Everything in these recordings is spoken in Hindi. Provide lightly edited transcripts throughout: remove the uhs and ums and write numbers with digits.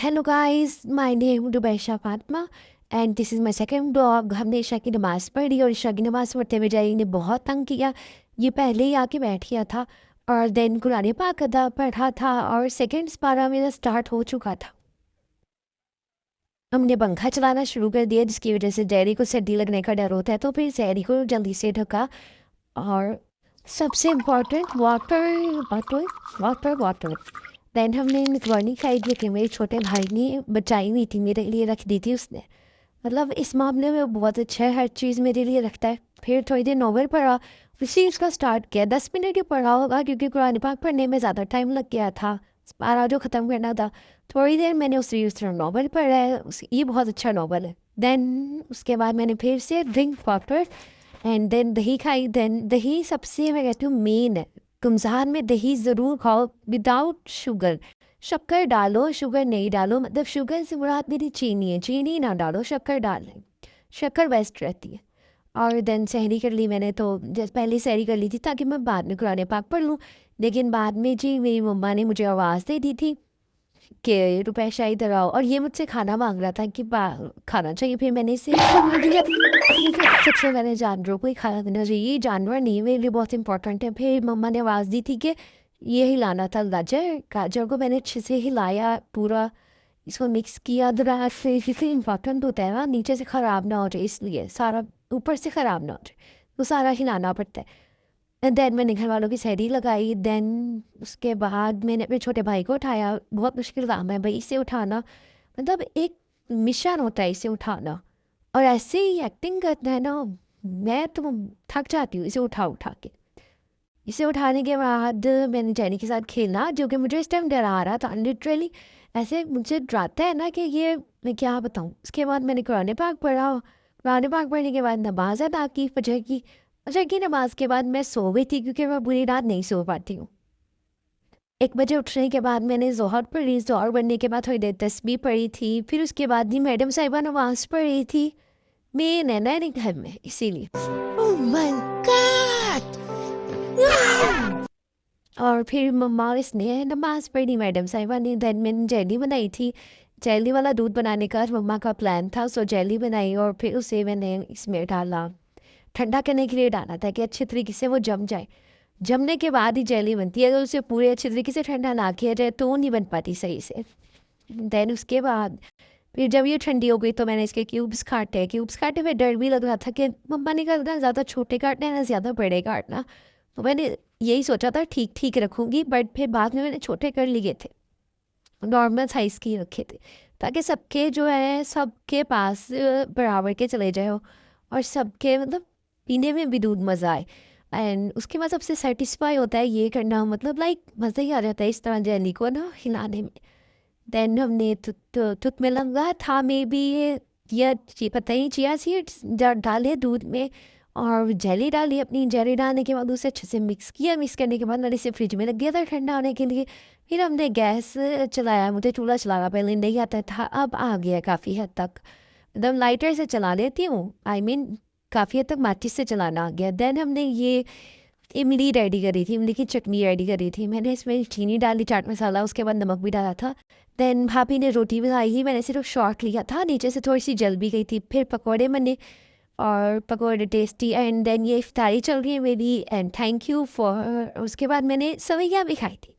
Hello guys, my name is Rubaisha Fatma and this is my second blog। हमने ईशा की नमाज़ पढ़ी और ईशा की नमाज़ पढ़ते हुए जाई ने बहुत तंग किया। ये पहले ही आके बैठ गया था और देन कुरान पाक अदा पढ़ा था और सेकेंड पारा मेरा स्टार्ट हो चुका था। हमने पंखा चलाना शुरू कर दिया जिसकी वजह से जैरी को सर्दी लगने का डर होता है, तो फिर जैरी को जल्दी से ढका। और सबसे important water water water water. Then हमने निकलवानी खाई थी कि मेरे छोटे भाई ने बचाई हुई थी, मेरे लिए रख दी थी उसने। मतलब इस मामले में वो बहुत अच्छा है, हर चीज़ मेरे लिए रखता है। फिर थोड़ी देर नॉवल पढ़ा, उसी उसका स्टार्ट किया। 10 मिनट ही पढ़ा होगा क्योंकि कुरान पाक पढ़ने में ज़्यादा टाइम लग गया था, पारा जो ख़त्म करना था। थोड़ी देर मैंने उस तरह नॉवल पढ़ा है, ये बहुत अच्छा नॉवल है। देन उसके बाद मैंने फिर से ड्रिंक वाटर एंड देन दही खाई। देन दही सबसे मैं कहती हूँ मेन है, रमज़ान में दही ज़रूर खाओ विदाउट शुगर। शक्कर डालो, शुगर नहीं डालो, मतलब शुगर से मुराद मेरी चीनी है, चीनी ना डालो, शक्कर डाल लें, शक्कर बेस्ट रहती है। और देन सहरी कर ली मैंने, तो जैसे पहले सहरी कर ली थी ताकि मैं बाद में कुरान पाक पढ़ लूँ। लेकिन बाद में जी मेरी मम्मा ने मुझे आवाज़ दे दी थी कि रुपैशा इधर आओ, और ये मुझसे खाना मांग रहा था कि खाना चाहिए। फिर मैंने इसे खाना दिया क्योंकि सबसे मैंने जानवरों को ही खाना देना चाहिए, जानवर नहीं मेरे लिए बहुत इंपॉर्टेंट है। फिर मम्मा ने आवाज़ दी थी कि ये हिलाना था गाजर, गाजर को मैंने अच्छे से हिलाया पूरा, इसको मिक्स किया। दराज से इसी इम्पॉर्टेंट होता है ना, नीचे से ख़राब ना हो जाए, इसलिए सारा ऊपर से ख़राब ना हो जाए तो सारा हिलाना पड़ता है। एंड देन मैंने घर वालों की सहरी लगाई। देन उसके बाद मैंने अपने छोटे भाई को उठाया, बहुत मुश्किल काम है भाई इसे उठाना, मतलब एक मिशन होता है इसे उठाना, और ऐसे ही एक्टिंग करना है ना, मैं तो थक जाती हूँ इसे उठा उठा के। इसे उठाने के बाद मैंने जैनी के साथ खेलना, जो कि मुझे इस टाइम डरा रहा था लिटरली, ऐसे मुझे डराता है ना कि ये मैं क्या बताऊँ। उसके बाद मैंने कुरान पाक पढ़ा, कुरान पाक पढ़ने के बाद नमाज अदा की फजर की। फजर की नमाज के बाद मैं सो गई थी क्योंकि मैं पूरी रात नहीं सो पाती हूँ। 1 बजे उठने के बाद मैंने ज़ोहर पढ़ी, ज़ोहर पढ़ने के बाद थोड़ी देर तस्बीह पढ़ी थी। फिर उसके बाद ही मैडम साहिबा नमाज पढ़ी थी। मैं नैना नहीं घर में, इसीलिए ओह माय गॉड। और फिर मम्मा इसने नमाज़ पढ़ी, मैडम साहिबा ने। देन मैंने जेली बनाई थी, जेली वाला दूध बनाने का मम्मा का प्लान था, सो जेली बनाई और फिर उसे मैंने इसमें डाला, ठंडा करने के लिए डाला ताकि अच्छे तरीके से वो जम जाए। जमने के बाद ही जेली बनती है, अगर उसे पूरे अच्छे तरीके से ठंडा ना किया जाए तो वो नहीं बन पाती सही से। देन उसके बाद फिर जब ये ठंडी हो गई तो मैंने इसके क्यूब्स काटे हुए डर भी लग रहा था कि मम्मा ने कहा ना ज़्यादा छोटे काटना है ना ज़्यादा बड़े काटना, तो मैंने यही सोचा था ठीक ठीक रखूँगी, बट फिर बाद में मैंने छोटे कर लिए थे, नॉर्मल साइज़ के ही रखे थे ताकि सबके जो है सबके पास बराबर के चले जाए और सबके मतलब पीने में भी दूध मज़ा आए। एंड उसके बाद सबसे सेटिस्फाई होता है ये करना, मतलब लाइक मज़ा ही आ जाता है इस तरह जेली को ना हिलाने में। देन हमने तुत में लगा था मे बी ये पता ही चिया सीड्स डाले दूध में और जेली डाली, अपनी जेली डालने के बाद उसे अच्छे से मिक्स किया। मिक्स करने के बाद मैंने इसे फ्रिज में लग गया था ठंडा होने के लिए। फिर हमने गैस चलाया, मुझे चूल्हा चलाना पहले नहीं आता था, अब आ गया काफ़ी हद तक, एकदम लाइटर से चला लेती हूँ, आई मीन काफ़ी हद तक माचिस से चलाना आ गया। देन हमने ये इमली रेडी करी थी, इमली की चटनी रेडी करी थी। मैंने इसमें चीनी डाली, चाट मसाला, उसके बाद नमक भी डाला था। देन भाभी ने रोटी बनाई थी, मैंने सिर्फ शॉर्ट लिया था, नीचे से थोड़ी सी जल भी गई थी। फिर पकौड़े बने और पकौड़े टेस्टी। एंड देन ये इफ्तारी चल रही है मेरी, एंड थैंक यू फॉर, उसके बाद मैंने सवैयाँ भी खाई थी।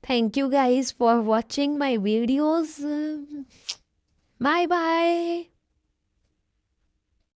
Thank you guys for watching my videos, bye bye.